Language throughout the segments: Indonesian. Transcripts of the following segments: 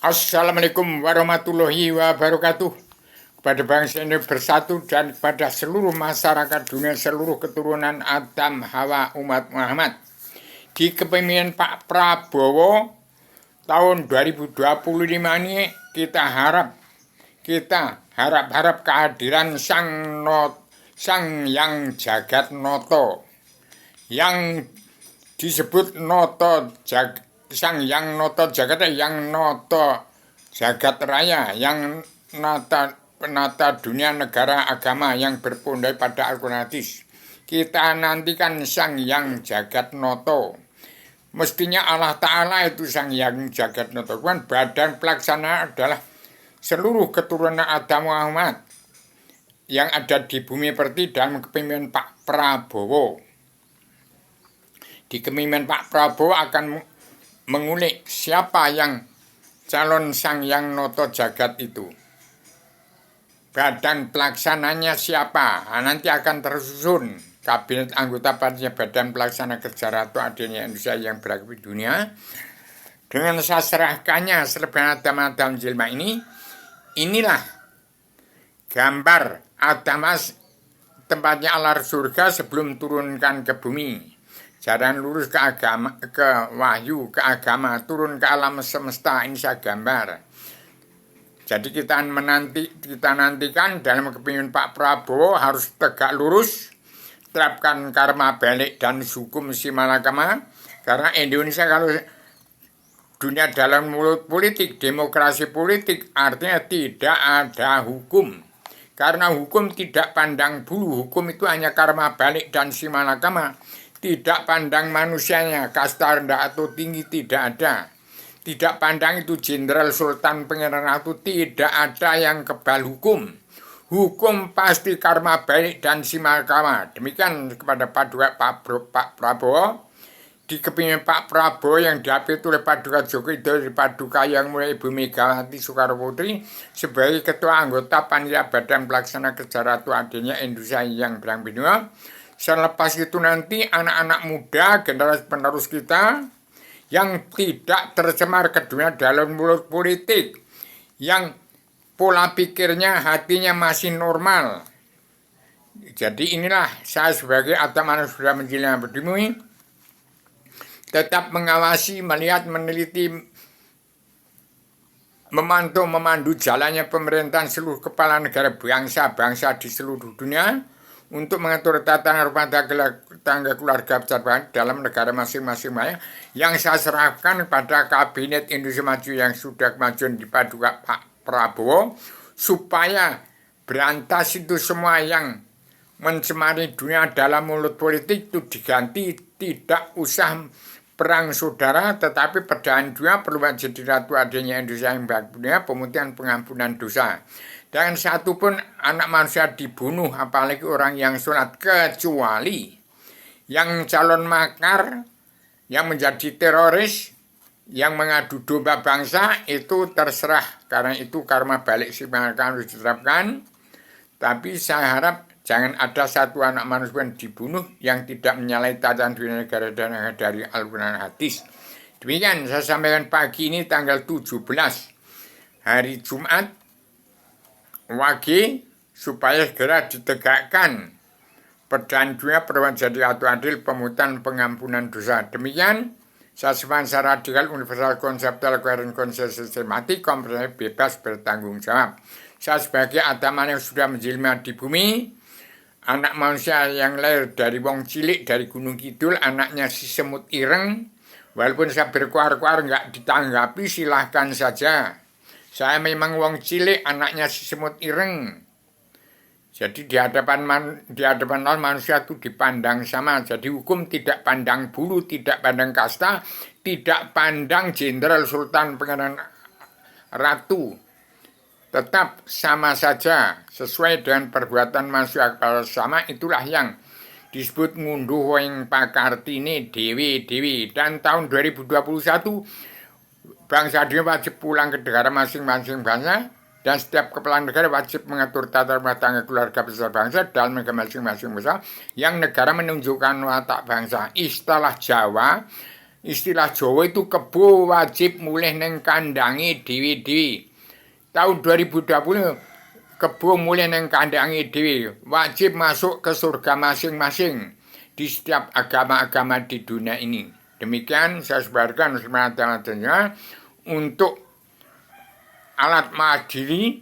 Assalamualaikum warahmatullahi wabarakatuh. Kepada bangsa ini bersatu dan kepada seluruh masyarakat dunia, seluruh keturunan Adam, Hawa, umat Muhammad. Di kepemimpinan Pak Prabowo tahun 2025 ini kita harap kehadiran Sang Yang Jagat Noto yang disebut Sang Yang Noto Jagat, Yang Noto Jagat Raya, yang penata dunia negara agama yang berpondok pada Al-Quran Hadis. Kita nantikan Sang Yang Jagat Noto. Mestinya Allah Ta'ala itu Sang Yang Jagat Noto. Kan badan pelaksana adalah seluruh keturunan Adam Muhammad yang ada di bumi pertiwi dalam kepemimpinan Pak Prabowo. Di kepemimpinan Pak Prabowo akan mengulik siapa yang calon Sang Yang Noto Jagat itu. Badan pelaksananya siapa? Nah, nanti akan tersusun kabinet anggota panitia badan pelaksana kerja Ratu Adilnya Indonesia yang berlaku di dunia. Dengan saya serahkannya serban Adam Jilma ini, inilah gambar Adam tempatnya alar surga sebelum turunkan ke bumi. Jalan lurus ke agama, ke wahyu, ke agama, turun ke alam semesta. Ini saya gambar. Jadi kita nantikan dalam kepemimpinan Pak Prabowo harus tegak lurus, terapkan karma balik dan hukum simalakama. Karena Indonesia kalau dunia dalam mulut politik, demokrasi politik, artinya tidak ada hukum. Karena hukum tidak pandang bulu, hukum itu hanya karma balik dan simalakama. Tidak pandang manusianya, kasta rendah atau tinggi tidak ada. Tidak pandang itu jenderal, sultan, pangeran ratu, tidak ada yang kebal hukum. Hukum pasti karma baik dan simalakama. Demikian kepada Pak Prabowo. Di kepemimpinan Pak Prabowo yang diapit oleh Paduka Djoko Widodo, Paduka yang mulai Ibu Megawati Soekarno Putri sebagai ketua anggota panitia badan pelaksana kerja Ratu Adilnya Indonesia yang berang-benua. Selepas itu nanti anak-anak muda, generasi penerus kita yang tidak tercemar ke dunia dalam mulut politik, yang pola pikirnya, hatinya masih normal. Jadi inilah saya sebagai Adam sudah menjelaskan berdiri, tetap mengawasi, melihat, meneliti, memandu jalannya pemerintahan seluruh kepala negara bangsa-bangsa di seluruh dunia, untuk mengatur tatanan rumah tangga keluarga besar dalam negara masing-masing yang saya serahkan pada kabinet Indonesia Maju yang sudah kemajuan di Paduka Pak Prabowo, supaya berantas itu semua yang mencemari dunia dalam mulut politik itu diganti. Tidak usah perang saudara, tetapi perdamaian dunia perlu menjadi Ratu Adilnya Indonesia yang baik, pemutihan pengampunan dosa. Dan satu pun anak manusia dibunuh, apalagi orang yang sholat, kecuali yang calon makar, yang menjadi teroris, yang mengadu domba bangsa, itu terserah. Karena itu karma balik simalakama harus diterapkan. Tapi saya harap jangan ada satu anak manusia yang dibunuh yang tidak menyalahi tatanan dunia negara dan dari Al-Quran Hadis. Demikian saya sampaikan pagi ini tanggal 17 hari Jumat. Wagi supaya segera ditegakkan perdamaian dunia perlu jadi Ratu Adil, pemutihan pengampunan dosa. Demikian saya secara radikal, universal, konseptual, koheren, sistematik, komprehensif, bebas, bertanggung jawab. Saya sebagai Adam yang sudah menjelma di bumi, anak manusia yang lahir dari wong cilik, dari Gunung Kidul, anaknya si semut ireng. Walaupun saya berkuar-kuar nggak ditanggapi, silahkan saja. Saya memang wong cilik, anaknya si semut ireng. Jadi di hadapan manusia itu dipandang sama. Jadi hukum tidak pandang bulu, tidak pandang kasta, tidak pandang jenderal, sultan, pangeran, ratu. Tetap sama saja, sesuai dengan perbuatan manusia. Kalau sama, itulah yang disebut ngunduh wing pakartine dewi. Dan tahun 2021 bangsa dunia wajib pulang ke negara masing-masing bangsa, dan setiap kepala negara wajib mengatur tata rumah tangga keluarga besar bangsa dalam negara masing-masing bangsa, yang negara menunjukkan watak bangsa. Istilah Jawa istilah Jawa itu kebo wajib mulih neng kandangi dewi-dewi. Tahun 2020 kebo mulih neng kandangi dewi, wajib masuk ke surga masing-masing di setiap agama-agama di dunia ini. Demikian saya sebarkan semata-matanya untuk alat madiri,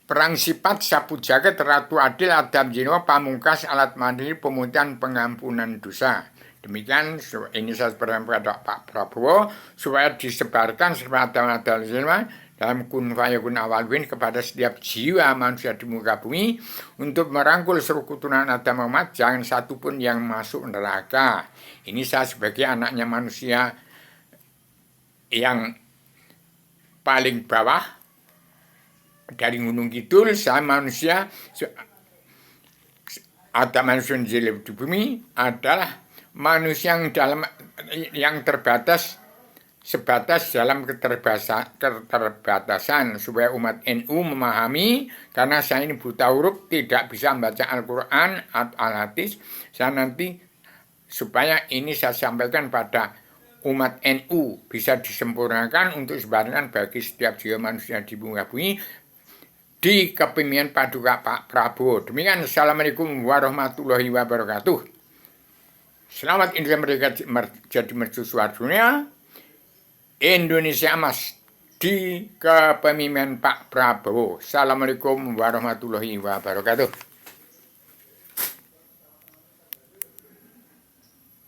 perang sifat, sapu jagat, ratu adil, adam jino, pamungkas, alat mandiri, pemutihan, pengampunan dosa. Demikian ini saya sebarkan kepada Pak Prabowo supaya disebarkan semata-matanya dalam kun fayakun awalwin kepada setiap jiwa manusia di muka bumi untuk merangkul seluruh keturunan Adam Muhammad, jangan satu pun yang masuk neraka. Ini saya sebagai anaknya manusia yang paling bawah dari Gunung Kidul, saya manusia ada manusia di bumi adalah manusia yang terbatas, sebatas dalam keterbatasan supaya umat NU memahami, karena saya ini buta huruf, tidak bisa membaca Al-Quran atau Al-Hadis. Saya nanti supaya ini saya sampaikan pada umat NU bisa disempurnakan untuk sebarkan bagi setiap jiwa manusia di muka bumi di kepemimpinan Paduka Pak Prabowo. Demikian, Assalamualaikum warahmatullahi wabarakatuh. Selamat Indonesia menjadi mercusuar dunia. Indonesia emas di kepemimpinan Pak Prabowo. Assalamualaikum warahmatullahi wabarakatuh.